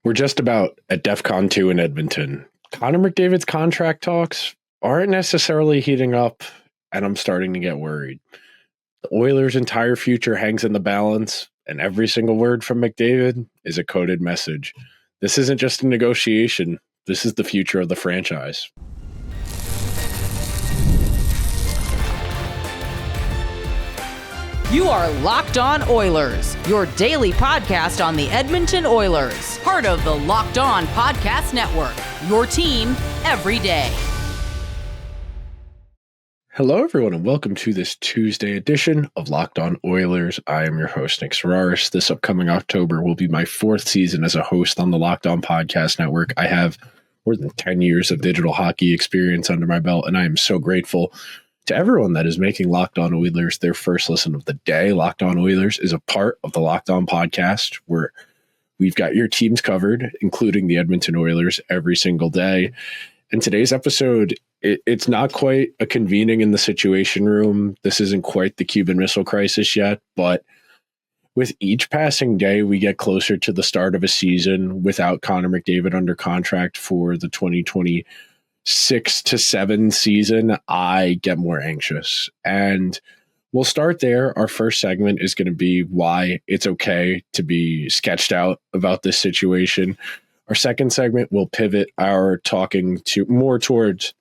We're just about at DEFCON 2 in Edmonton. Connor McDavid's contract talks aren't necessarily heating up, and I'm starting to get worried. The Oilers' entire future hangs in the balance, and every single word from McDavid is a coded message. This isn't just a negotiation. This is the future of the franchise. You are Locked On Oilers, your daily podcast on the Edmonton Oilers, part of the Locked On Podcast Network, your team every day. Hello, everyone, and welcome to this Tuesday edition of Locked On Oilers. I am your host, Nick Zararis. This upcoming October will be my fourth season as a host on the Locked On Podcast Network. I have more than 10 years of digital hockey experience under my belt, and I am so grateful to everyone that is making Locked On Oilers their first listen of the day. Locked On Oilers is a part of the Locked On podcast where we've got your teams covered, including the Edmonton Oilers, every single day. And today's episode, it's not quite a convening in the Situation Room. This isn't quite the Cuban Missile Crisis yet, but with each passing day, we get closer to the start of a season without Connor McDavid under contract for the 2020 6 to 7 season, I get more anxious. And we'll start there. Our first segment is going to be why it's okay to be sketched out about this situation. Our second segment will pivot our talking to more towards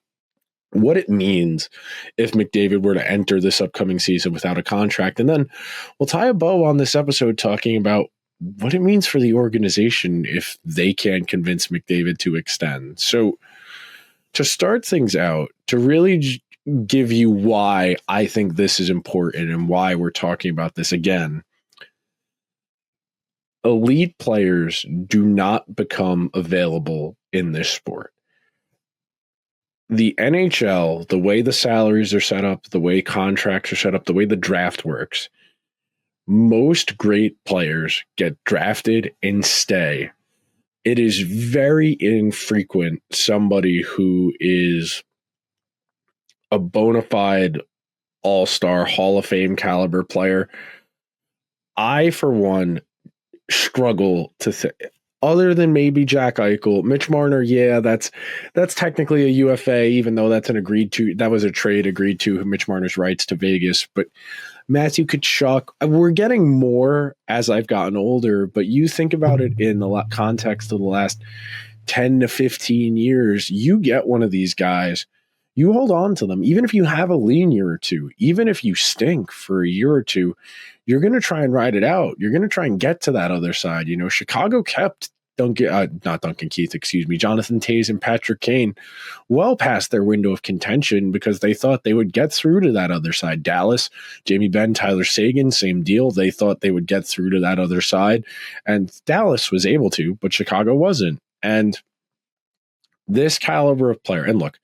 what it means if McDavid were to enter this upcoming season without a contract. And then we'll tie a bow on this episode talking about what it means for the organization if they can't convince McDavid to extend. So to start things out, to really give you why I think this is important and why we're talking about this again, elite players do not become available in this sport. The NHL, the way the salaries are set up, the way contracts are set up, the way the draft works, most great players get drafted and stay. It is very infrequent somebody who is a bona fide all-star Hall of Fame caliber player. I, for one, struggle to think, other than maybe Jack Eichel, Mitch Marner, yeah, that's technically a UFA, even though that was a trade agreed to Mitch Marner's rights to Vegas. But Matthew Tkachuk, we're getting more as I've gotten older, but you think about it in the context of the last 10 to 15 years, you get one of these guys, you hold on to them. Even if you have a lean year or two, even if you stink for a year or two, you're going to try and ride it out. You're going to try and get to that other side. You know, Chicago kept Jonathan Toews and Patrick Kane well past their window of contention because they thought they would get through to that other side. Dallas, Jamie Benn, Tyler Seguin, same deal. They thought they would get through to that other side, and Dallas was able to, but Chicago wasn't. And this caliber of player, and look,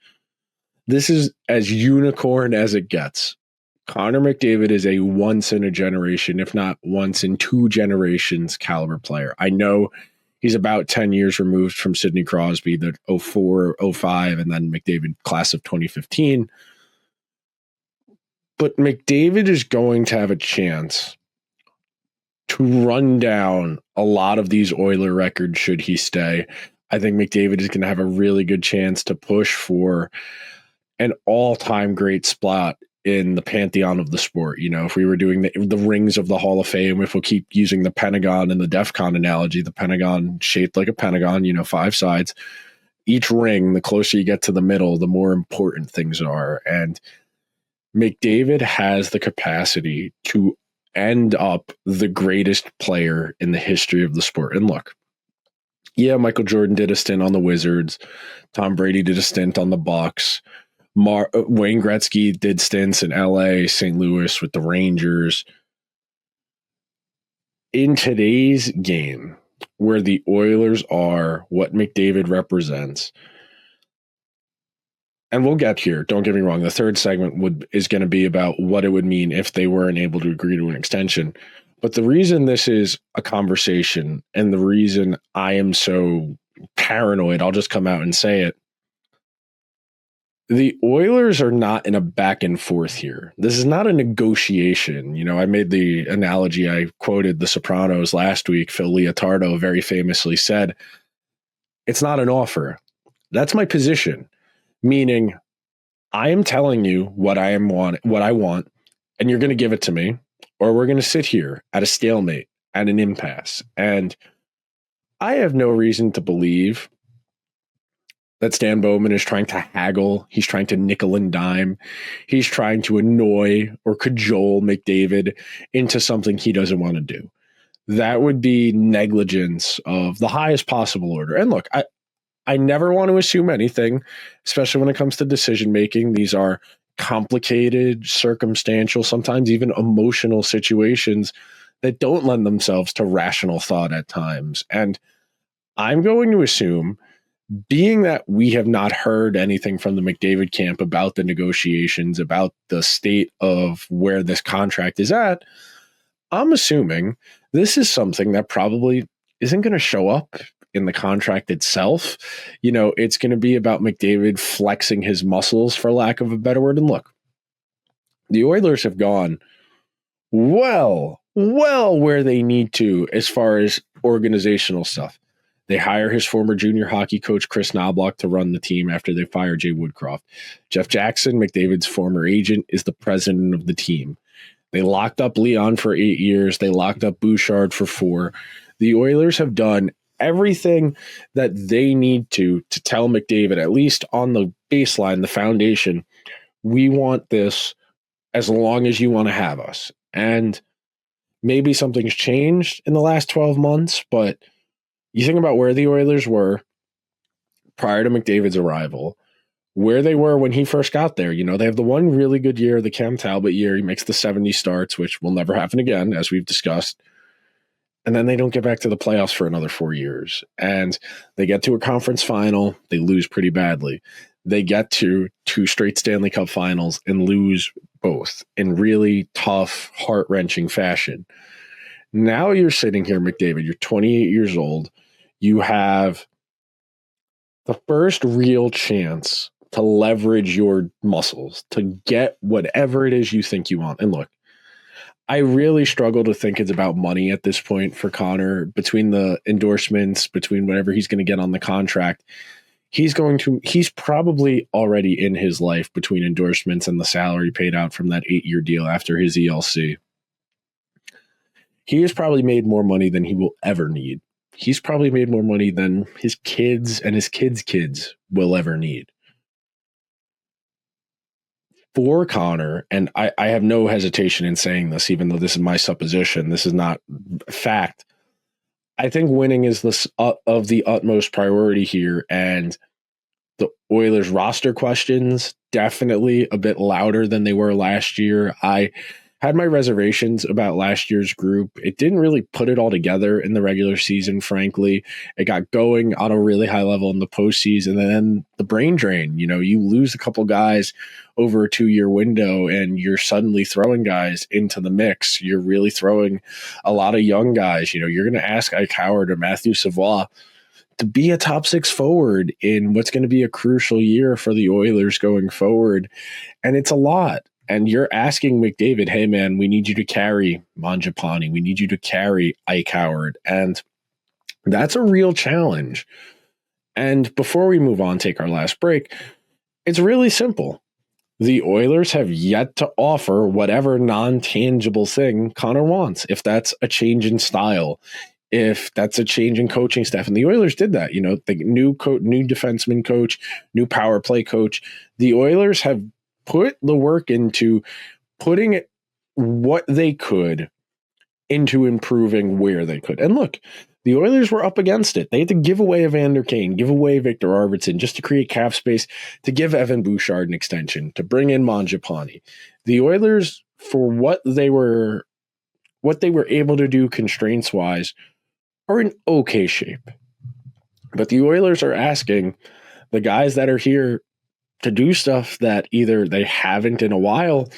this is as unicorn as it gets. Connor McDavid is a once in a generation, if not once in 2 generations caliber player. I know he's about 10 years removed from Sidney Crosby, the 04, 05, and then McDavid class of 2015. But McDavid is going to have a chance to run down a lot of these Oiler records should he stay. I think McDavid is going to have a really good chance to push for an all-time great spot in the pantheon of the sport. You know, if we were doing the rings of the Hall of Fame, if we'll keep using the Pentagon and the DEFCON analogy, the Pentagon shaped like a pentagon, 5 sides. Each ring, the closer you get to the middle, the more important things are. And McDavid has the capacity to end up the greatest player in the history of the sport. And look, yeah, Michael Jordan did a stint on the Wizards. Tom Brady did a stint on the Bucks. Wayne Gretzky did stints in LA, St. Louis with the Rangers. In today's game, where the Oilers are what McDavid represents, and we'll get here, don't get me wrong, the third segment is going to be about what it would mean if they weren't able to agree to an extension. But the reason this is a conversation and the reason I am so paranoid, I'll just come out and say it, the Oilers are not in a back and forth here. This is not a negotiation. I made the analogy, I quoted The Sopranos last week. Phil Leotardo very famously said, It's not an offer. That's my position, meaning I am telling you what I want, and you're going to give it to me, or we're going to sit here at a stalemate, at an impasse. And I have no reason to believe that Stan Bowman is trying to haggle. He's trying to nickel and dime. He's trying to annoy or cajole McDavid into something he doesn't want to do. That would be negligence of the highest possible order. And look, I never want to assume anything, especially when it comes to decision making. These are complicated, circumstantial, sometimes even emotional situations that don't lend themselves to rational thought at times. And I'm going to assume, being that we have not heard anything from the McDavid camp about the negotiations, about the state of where this contract is at, I'm assuming this is something that probably isn't going to show up in the contract itself. It's going to be about McDavid flexing his muscles, for lack of a better word. And look, the Oilers have gone well where they need to as far as organizational stuff. They hire his former junior hockey coach, Chris Knobloch, to run the team after they fire Jay Woodcroft. Jeff Jackson, McDavid's former agent, is the president of the team. They locked up Leon for 8 years. They locked up Bouchard for 4. The Oilers have done everything that they need to tell McDavid, at least on the baseline, the foundation, we want this as long as you want to have us. And maybe something's changed in the last 12 months, but you think about where the Oilers were prior to McDavid's arrival, where they were when he first got there. They have the one really good year, the Cam Talbot year. He makes the 70 starts, which will never happen again, as we've discussed. And then they don't get back to the playoffs for another 4 years. And they get to a conference final. They lose pretty badly. They get to 2 straight Stanley Cup finals and lose both in really tough, heart-wrenching fashion. Now you're sitting here, McDavid. You're 28 years old. You have the first real chance to leverage your muscles to get whatever it is you think you want. And look, I really struggle to think it's about money at this point for Connor. Between the endorsements, between whatever he's going to get on the contract, he's probably already in his life between endorsements and the salary paid out from that 8-year deal after his ELC. He has probably made more money than he will ever need. He's probably made more money than his kids and his kids' kids will ever need. For Connor, and I have no hesitation in saying this, even though this is my supposition, this is not fact. I think winning is of the utmost priority here, and the Oilers roster questions definitely a bit louder than they were last year. I had my reservations about last year's group. It didn't really put it all together in the regular season, frankly. It got going on a really high level in the postseason, and then the brain drain. You lose a couple guys over a 2-year window, and you're suddenly throwing guys into the mix. You're really throwing a lot of young guys. You're going to ask Ike Howard or Matthew Savoie to be a top 6 forward in what's going to be a crucial year for the Oilers going forward. And it's a lot. And you're asking McDavid, hey, man, we need you to carry Mangiapane. We need you to carry Ike Howard. And that's a real challenge. And before we move on, take our last break, it's really simple. The Oilers have yet to offer whatever non-tangible thing Connor wants. If that's a change in style, if that's a change in coaching staff. And the Oilers did that. The new defenseman coach, new power play coach. The Oilers have put the work into putting what they could into improving where they could. And look, the Oilers were up against it. They had to give away Evander Kane, give away Victor Arvidsson just to create cap space, to give Evan Bouchard an extension, to bring in Mangiapane. The Oilers, for what they were able to do constraints-wise, are in okay shape. But the Oilers are asking the guys that are here to do stuff that either they haven't in a while,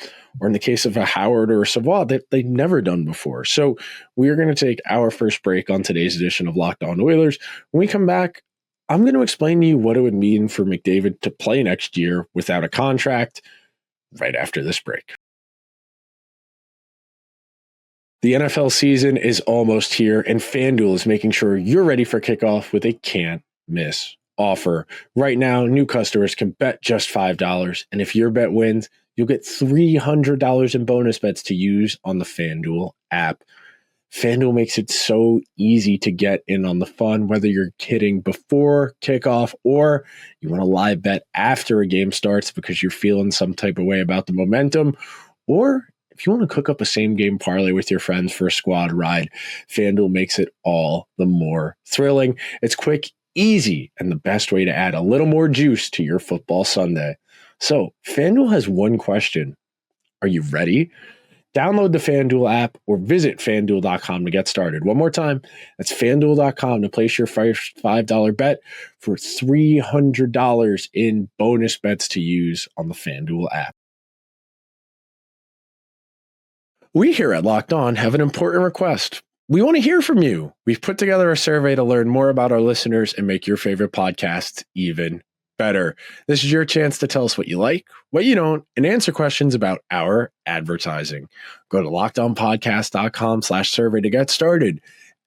or in the case of a Howard or a Savoie, that they've never done before. So we're going to take our first break on today's edition of Locked On Oilers. When we come back, I'm going to explain to you what it would mean for McDavid to play next year without a contract right after this break. The NFL season is almost here, and FanDuel is making sure you're ready for kickoff with a can't miss offer. Right now, new customers can bet just $5. And if your bet wins, you'll get $300 in bonus bets to use on the FanDuel app. FanDuel makes it so easy to get in on the fun, whether you're hitting before kickoff or you want to live bet after a game starts because you're feeling some type of way about the momentum, or if you want to cook up a same game parlay with your friends for a squad ride. FanDuel makes it all the more thrilling. It's quick, easy, and the best way to add a little more juice to your football Sunday. So FanDuel has one question. Are you ready? Download the FanDuel app or visit FanDuel.com to get started. One more time, that's FanDuel.com to place your first $5 bet for $300 in bonus bets to use on the FanDuel app. We here at Locked On have an important request. We want to hear from you. We've put together a survey to learn more about our listeners and make your favorite podcast even better. This is your chance to tell us what you like, what you don't, and answer questions about our advertising. Go to lockedonpodcast.com/survey to get started.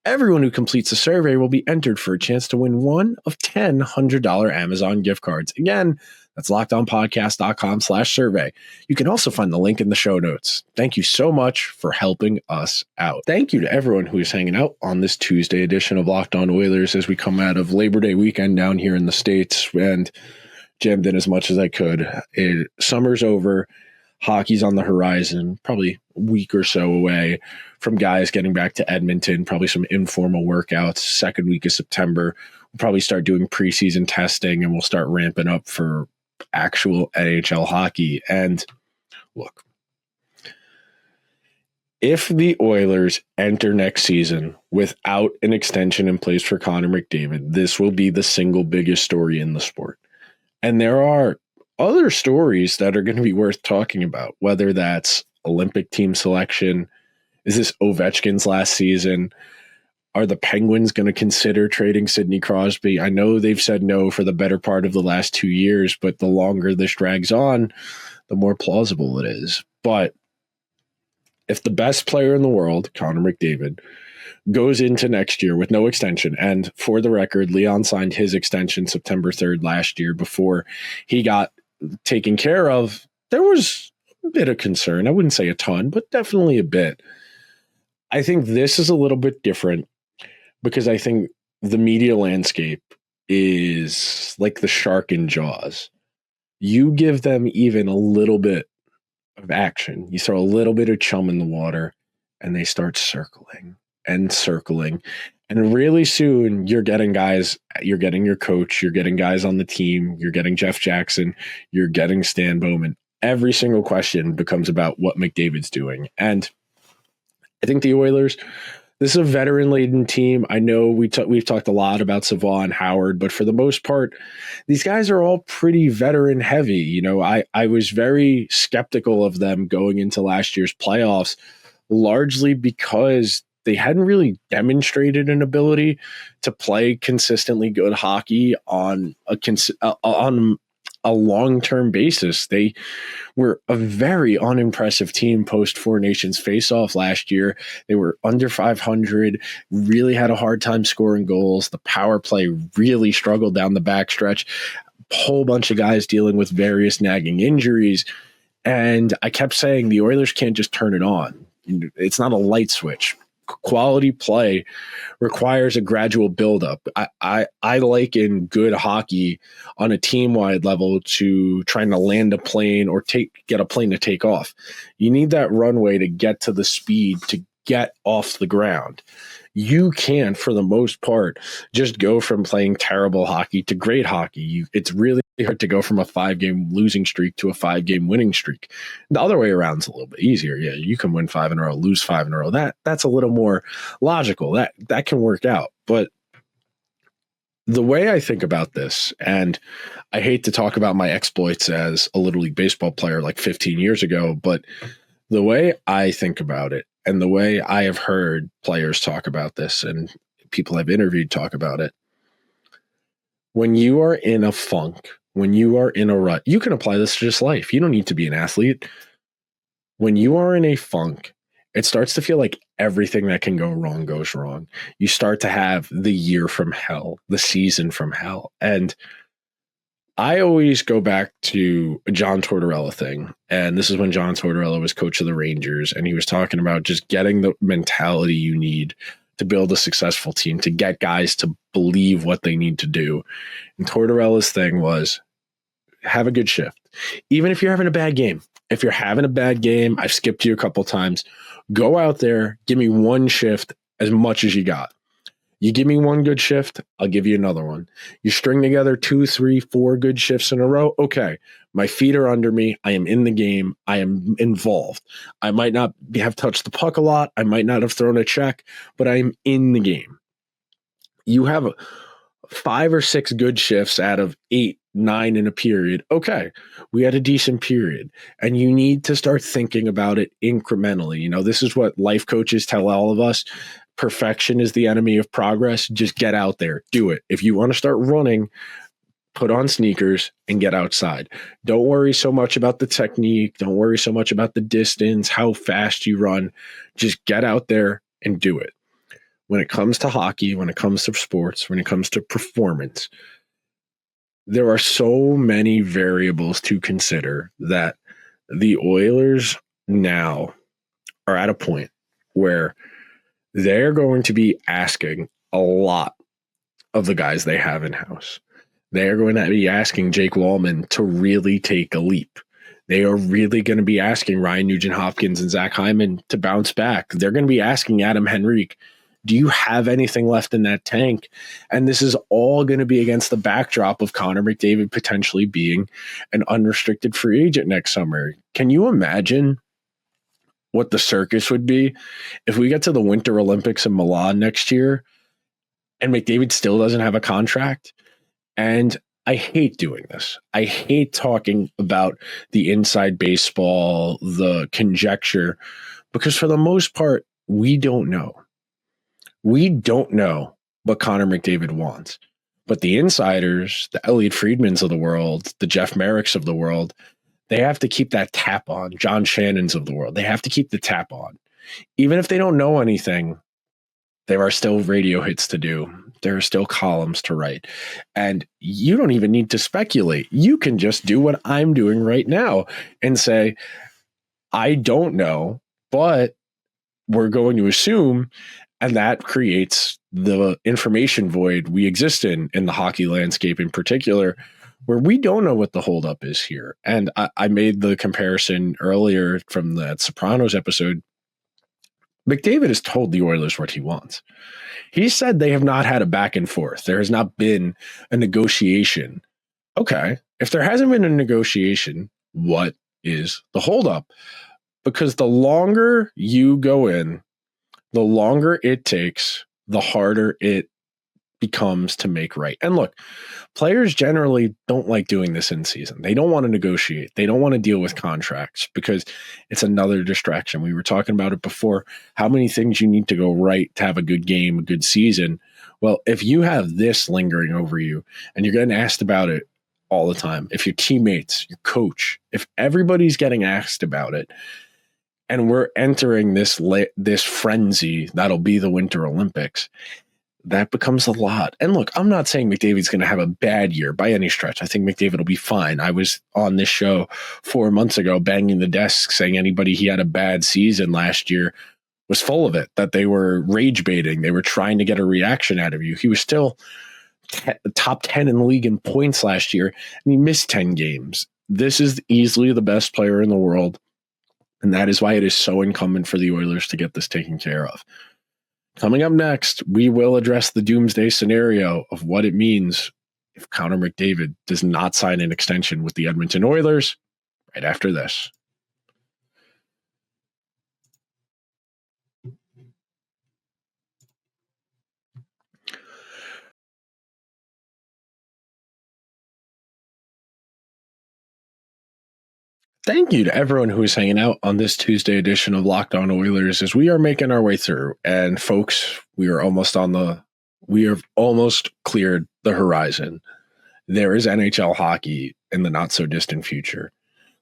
Everyone who completes the survey will be entered for a chance to win one of 10 $100 Amazon gift cards. Again, that's lockedonpodcast.com/survey. You can also find the link in the show notes. Thank you so much for helping us out. Thank you to everyone who is hanging out on this Tuesday edition of Locked On Oilers as we come out of Labor Day weekend down here in the States, and jammed in as much as I could. Summer's over. Hockey's on the horizon, probably a week or so away from guys getting back to Edmonton, probably some informal workouts. Second week of September, we'll probably start doing preseason testing, and we'll start ramping up for actual NHL hockey. And look, if the Oilers enter next season without an extension in place for Connor McDavid, this will be the single biggest story in the sport. And there are other stories that are going to be worth talking about, whether that's Olympic team selection. Is this Ovechkin's last season? Are the Penguins going to consider trading Sidney Crosby? I know they've said no for the better part of the last 2 years, but the longer this drags on, the more plausible it is. But if the best player in the world, Connor McDavid, goes into next year with no extension, and for the record, Leon signed his extension September 3rd last year before he got taken care of, there was a bit of concern. I wouldn't say a ton, but definitely a bit. I think this is a little bit different because I think the media landscape is like the shark in Jaws. You give them even a little bit of action, you throw a little bit of chum in the water, and they start circling and circling. And really soon you're getting guys, you're getting your coach, you're getting guys on the team, you're getting Jeff Jackson, you're getting Stan Bowman. Every single question becomes about what McDavid's doing. And I think the Oilers, this is a veteran-laden team. I know we've talked a lot about Savoie and Howard, but for the most part, these guys are all pretty veteran-heavy. You know, I was very skeptical of them going into last year's playoffs, largely because they hadn't really demonstrated an ability to play consistently good hockey on a long-term basis. They were a very unimpressive team post Four Nations face-off last year. They were under 500, really had a hard time scoring goals. The power play really struggled down the backstretch. A whole bunch of guys dealing with various nagging injuries. And I kept saying the Oilers can't just turn it on. It's not a light switch. Quality play requires a gradual buildup. I liken good hockey on a team-wide level to trying to land a plane or get a plane to take off. You need that runway to get to the speed to get off the ground. You can, for the most part, just go from playing terrible hockey to great hockey. It's really hard to go from a 5-game losing streak to a 5-game winning streak. The other way around is a little bit easier. Yeah, you can win 5 in a row, lose 5 in a row. That's a little more logical. That can work out. But the way I think about this, and I hate to talk about my exploits as a Little League baseball player like 15 years ago, but the way I think about it, and the way I have heard players talk about this and people I've interviewed talk about it, when you are in a funk, when you are in a rut, you can apply this to just life. You don't need to be an athlete. When you are in a funk, it starts to feel like everything that can go wrong goes wrong. You start to have the year from hell, the season from hell. And I always go back to a John Tortorella thing. And this is when John Tortorella was coach of the Rangers. And he was talking about just getting the mentality you need to build a successful team, to get guys to believe what they need to do. And Tortorella's thing was have a good shift. Even if you're having a bad game. If you're having a bad game, I've skipped you a couple times. Go out there, give me one shift as much as you got. You give me one good shift, I'll give you another one. You string together 2, 3, 4 good shifts in a row. Okay, my feet are under me. I am in the game. I am involved. I might not have touched the puck a lot. I might not have thrown a check, but I am in the game. You have 5 or 6 good shifts out of 8, 9 in a period. Okay, we had a decent period. And you need to start thinking about it incrementally. You know, this is what life coaches tell all of us. Perfection is the enemy of progress. Just get out there. Do it. If you want to start running, put on sneakers and get outside. Don't worry so much about the technique. Don't worry so much about the distance, how fast you run. Just get out there and do it. When it comes to hockey, when it comes to sports, when it comes to performance, there are so many variables to consider that the Oilers now are at a point where they're going to be asking a lot of the guys they have in-house. They are going to be asking Jake Wallman to really take a leap. They are really going to be asking Ryan Nugent-Hopkins and Zach Hyman to bounce back. They're going to be asking Adam Henrique, do you have anything left in that tank? And this is all going to be against the backdrop of Connor McDavid potentially being an unrestricted free agent next summer. Can you imagine what the circus would be if we get to the Winter Olympics in Milan next year and McDavid still doesn't have a contract? And I hate doing this. I hate talking about the inside baseball, the conjecture, because for the most part, we don't know. We don't know what Connor McDavid wants. But the insiders, the Elliot Friedmans of the world, the Jeff Merricks of the world, they have to keep that tap on. John Shannon's of the world. They have to keep the tap on. Even if they don't know anything, there are still radio hits to do. There are still columns to write. And you don't even need to speculate. You can just do what I'm doing right now and say, I don't know, but we're going to assume, and that creates the information void we exist in the hockey landscape in particular, where we don't know what the holdup is here. And I made the comparison earlier from that Sopranos episode. McDavid has told the Oilers what he wants. He said they have not had a back and forth. There has not been a negotiation. Okay, if there hasn't been a negotiation, what is the holdup? Because the longer you go in, the longer it takes, the harder it becomes to make right. And look, players generally don't like doing this in season. They don't want to negotiate. They don't want to deal with contracts because it's another distraction. We were talking about it before, how many things you need to go right to have a good game, a good season. Well, if you have this lingering over you and you're getting asked about it all the time, if your teammates, your coach, if everybody's getting asked about it, and we're entering this frenzy that'll be the Winter Olympics, that becomes a lot. And look, I'm not saying McDavid's going to have a bad year by any stretch. I think McDavid will be fine. I was on this show 4 months ago banging the desk saying anybody he had a bad season last year was full of it, that they were rage baiting. They were trying to get a reaction out of you. He was still top 10 in the league in points last year, and he missed 10 games. This is easily the best player in the world, and that is why it is so incumbent for the Oilers to get this taken care of. Coming up next, we will address the doomsday scenario of what it means if Connor McDavid does not sign an extension with the Edmonton Oilers right after this. Thank you to everyone who is hanging out on this Tuesday edition of Locked On Oilers as we are making our way through. And folks, we have almost cleared the horizon. There is NHL hockey in the not so distant future.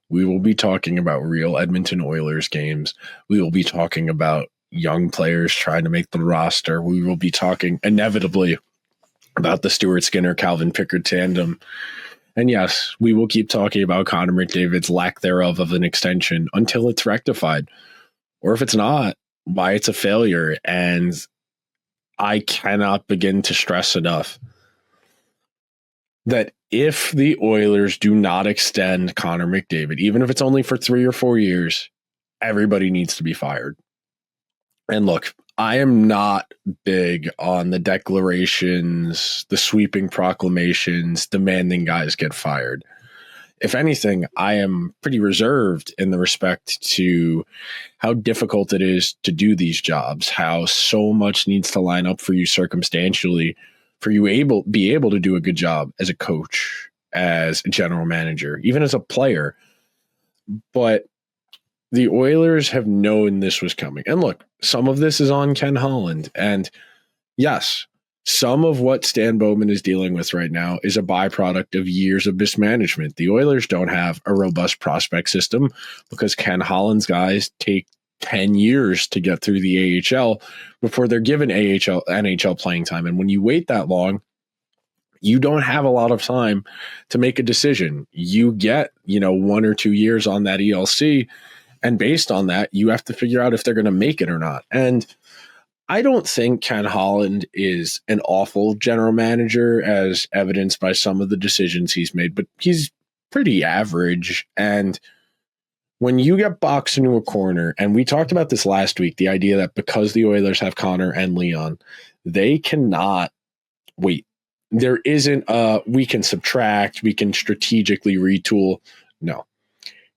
We will be talking about real Edmonton Oilers games. We will be talking about young players trying to make the roster. We will be talking inevitably about the Stuart Skinner-Calvin Pickard tandem. And yes, we will keep talking about Connor McDavid's lack thereof of an extension until it's rectified. Or if it's not, why it's a failure. And I cannot begin to stress enough that if the Oilers do not extend Connor McDavid, even if it's only for 3 or 4 years, everybody needs to be fired. And look, I am not big on the declarations, the sweeping proclamations demanding guys get fired. If anything, I am pretty reserved in the respect to how difficult it is to do these jobs, how so much needs to line up for you circumstantially for you be able to do a good job as a coach, as a general manager, even as a player. But the Oilers have known this was coming. And look, some of this is on Ken Holland. And yes, some of what Stan Bowman is dealing with right now is a byproduct of years of mismanagement. The Oilers don't have a robust prospect system because Ken Holland's guys take 10 years to get through the AHL before they're given NHL playing time. And when you wait that long, you don't have a lot of time to make a decision. You get, 1 or 2 years on that ELC. And based on that, you have to figure out if they're going to make it or not. And I don't think Ken Holland is an awful general manager, as evidenced by some of the decisions he's made, but he's pretty average. And when you get boxed into a corner, and we talked about this last week, the idea that because the Oilers have Connor and Leon, they cannot wait. There isn't we can subtract, we can strategically retool. No.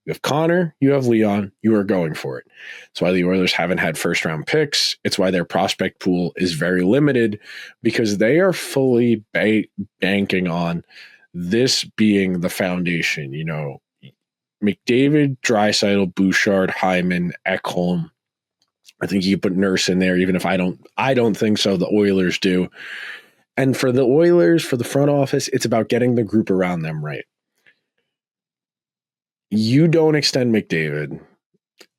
You have Connor, you have Leon, you are going for it. That's why the Oilers haven't had first-round picks. It's why their prospect pool is very limited, because they are fully banking on this being the foundation. McDavid, Draisaitl, Bouchard, Hyman, Ekholm. I think you could put Nurse in there, even if I don't think so. The Oilers do. And for the Oilers, for the front office, it's about getting the group around them right. You don't extend McDavid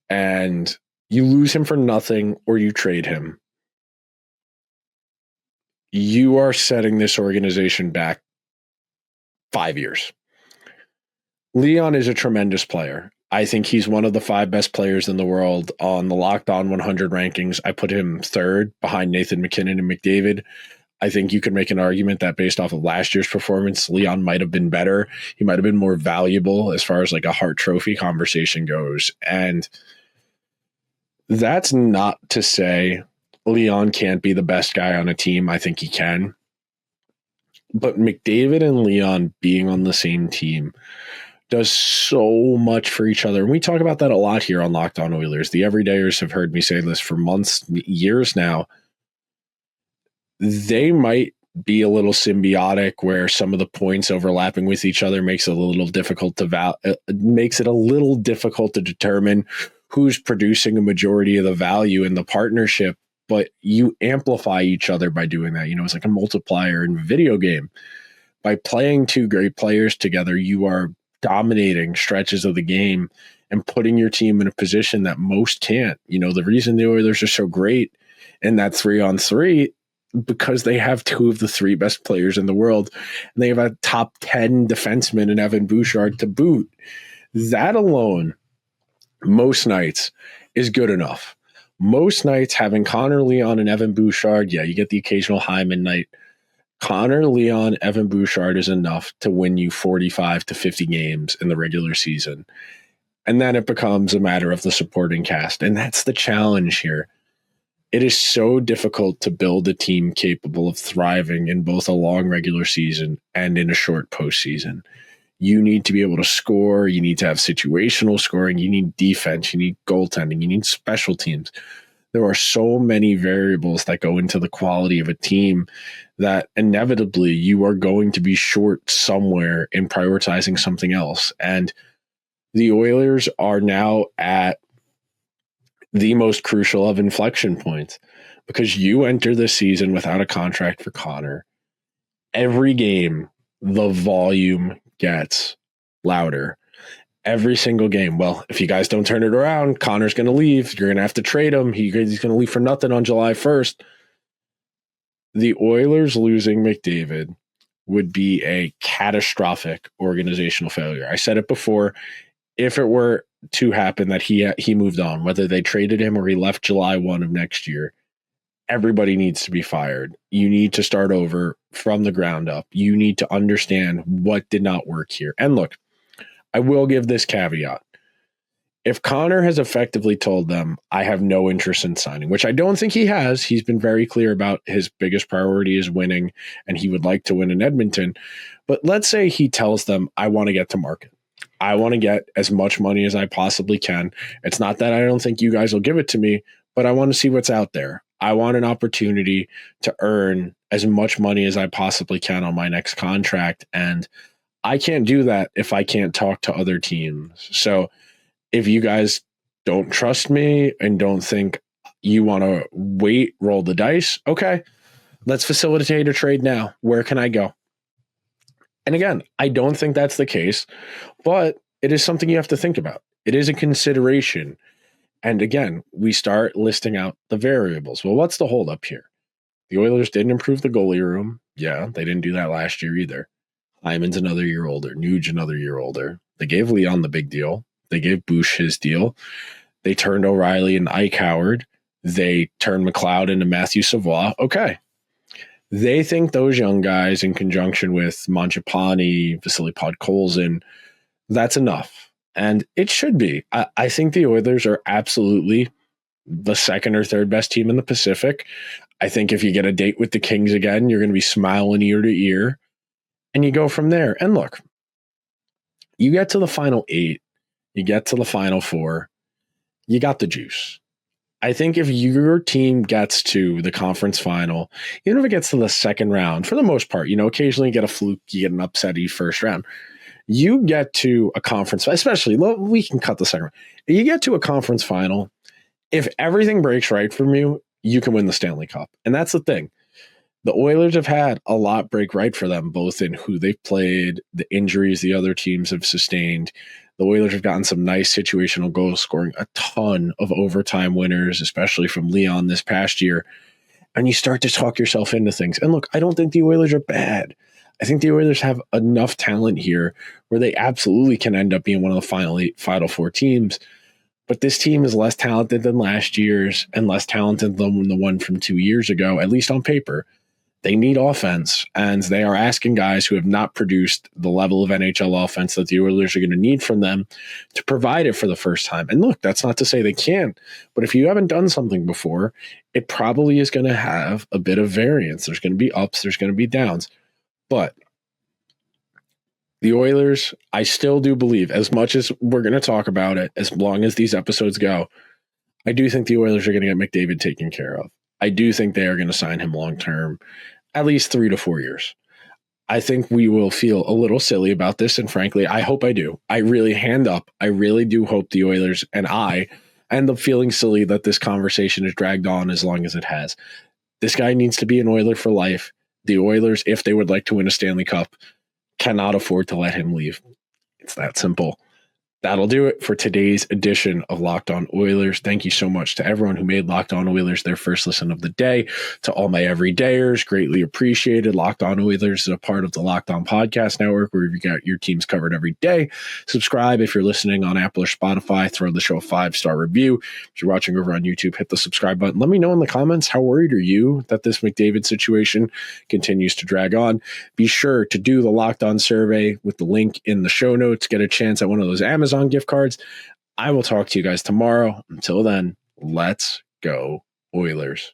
and you lose him for nothing, or you trade him. You are setting this organization back 5 years. Leon is a tremendous player. I think he's one of the 5 best players in the world on the Locked On 100 rankings. I put him 3rd behind Nathan McKinnon and McDavid. I think you could make an argument that based off of last year's performance, Leon might have been better. He might have been more valuable as far as like a Hart Trophy conversation goes. And that's not to say Leon can't be the best guy on a team. I think he can. But McDavid and Leon being on the same team does so much for each other. And we talk about that a lot here on Locked On Oilers. The everydayers have heard me say this for months, years now. They might be a little symbiotic, where some of the points overlapping with each other makes it a little difficult to determine who's producing a majority of the value in the partnership. But you amplify each other by doing that. It's like a multiplier in a video game. By playing 2 great players together, you are dominating stretches of the game and putting your team in a position that most can't. The reason the Oilers are so great in that 3-on-3, because they have 2 of the 3 best players in the world, and they have a top 10 defenseman in Evan Bouchard to boot. That alone, most nights, is good enough. Most nights, having Connor, Leon, and Evan Bouchard, you get the occasional Hyman night. Connor, Leon, Evan Bouchard is enough to win you 45 to 50 games in the regular season. And then it becomes a matter of the supporting cast. And that's the challenge here. It is so difficult to build a team capable of thriving in both a long regular season and in a short postseason. You need to be able to score. You need to have situational scoring. You need defense. You need goaltending. You need special teams. There are so many variables that go into the quality of a team that inevitably you are going to be short somewhere in prioritizing something else. And the Oilers are now at the most crucial of inflection points, because you enter this season without a contract for Connor. Every game, the volume gets louder. every single game. Well, if you guys don't turn it around, Connor's going to leave. You're going to have to trade him. He's going to leave for nothing on July 1st. The Oilers losing McDavid would be a catastrophic organizational failure. I said it before. If it were to happen that he moved on, whether they traded him or he left July 1 of next year, everybody needs to be fired. You need to start over from the ground up. You need to understand what did not work here. And look, I will give this caveat. If Connor has effectively told them, I have no interest in signing, which I don't think he has, he's been very clear about his biggest priority is winning, and he would like to win in Edmonton. But let's say he tells them, I want to get to market. I want to get as much money as I possibly can. It's not that I don't think you guys will give it to me, but I want to see what's out there. I want an opportunity to earn as much money as I possibly can on my next contract. And I can't do that if I can't talk to other teams. So if you guys don't trust me and don't think you want to wait, roll the dice, okay, let's facilitate a trade now. Where can I go? And again, I don't think that's the case, but it is something you have to think about. It is a consideration. And again, we start listing out the variables. Well, what's the holdup here? The Oilers didn't improve the goalie room. Yeah, they didn't do that last year either. Hyman's another year older. Nugent another year older. They gave Leon the big deal. They gave Bush his deal. They turned O'Reilly and Ike Howard. They turned McLeod into Matthew Savoie. Okay. They think those young guys in conjunction with Mangiapane, Vasily Podkolzin, that's enough. And it should be. I think the Oilers are absolutely the second or third best team in the Pacific. I think if you get a date with the Kings again, you're going to be smiling ear to ear. And you go from there. And look, you get to the final 8, you get to the final 4, you got the juice. I think if your team gets to the conference final, even if it gets to the second round, for the most part, occasionally you get a fluke, you get an upsetty first round. You get to a conference, especially, we can cut the second round. You get to a conference final, if everything breaks right from you, you can win the Stanley Cup. And that's the thing. The Oilers have had a lot break right for them, both in who they've played, the injuries the other teams have sustained. The Oilers have gotten some nice situational goals, scoring a ton of overtime winners, especially from Leon this past year. And you start to talk yourself into things. And look, I don't think the Oilers are bad. I think the Oilers have enough talent here where they absolutely can end up being one of the final 4 teams. But this team is less talented than last year's and less talented than the one from 2 years ago, at least on paper. They need offense, and they are asking guys who have not produced the level of NHL offense that the Oilers are going to need from them to provide it for the first time. And look, that's not to say they can't, but if you haven't done something before, it probably is going to have a bit of variance. There's going to be ups, there's going to be downs. But the Oilers, I still do believe, as much as we're going to talk about it, as long as these episodes go, I do think the Oilers are going to get McDavid taken care of. I do think they are going to sign him long-term, at least 3 to 4 years. I think we will feel a little silly about this, and frankly, I hope I do. I really I really do hope the Oilers and I end up feeling silly that this conversation has dragged on as long as it has. This guy needs to be an Oiler for life. The Oilers, if they would like to win a Stanley Cup, cannot afford to let him leave. It's that simple. That'll do it for today's edition of Locked On Oilers. Thank you so much to everyone who made Locked On Oilers their first listen of the day. To all my everydayers, greatly appreciated. Locked On Oilers is a part of the Locked On Podcast Network, where you've got your teams covered every day. Subscribe if you're listening on Apple or Spotify. Throw the show a 5-star review. If you're watching over on YouTube, hit the subscribe button. Let me know in the comments, how worried are you that this McDavid situation continues to drag on? Be sure to do the Locked On survey with the link in the show notes. Get a chance at one of those Amazon gift cards. I will talk to you guys tomorrow. Until then, let's go Oilers.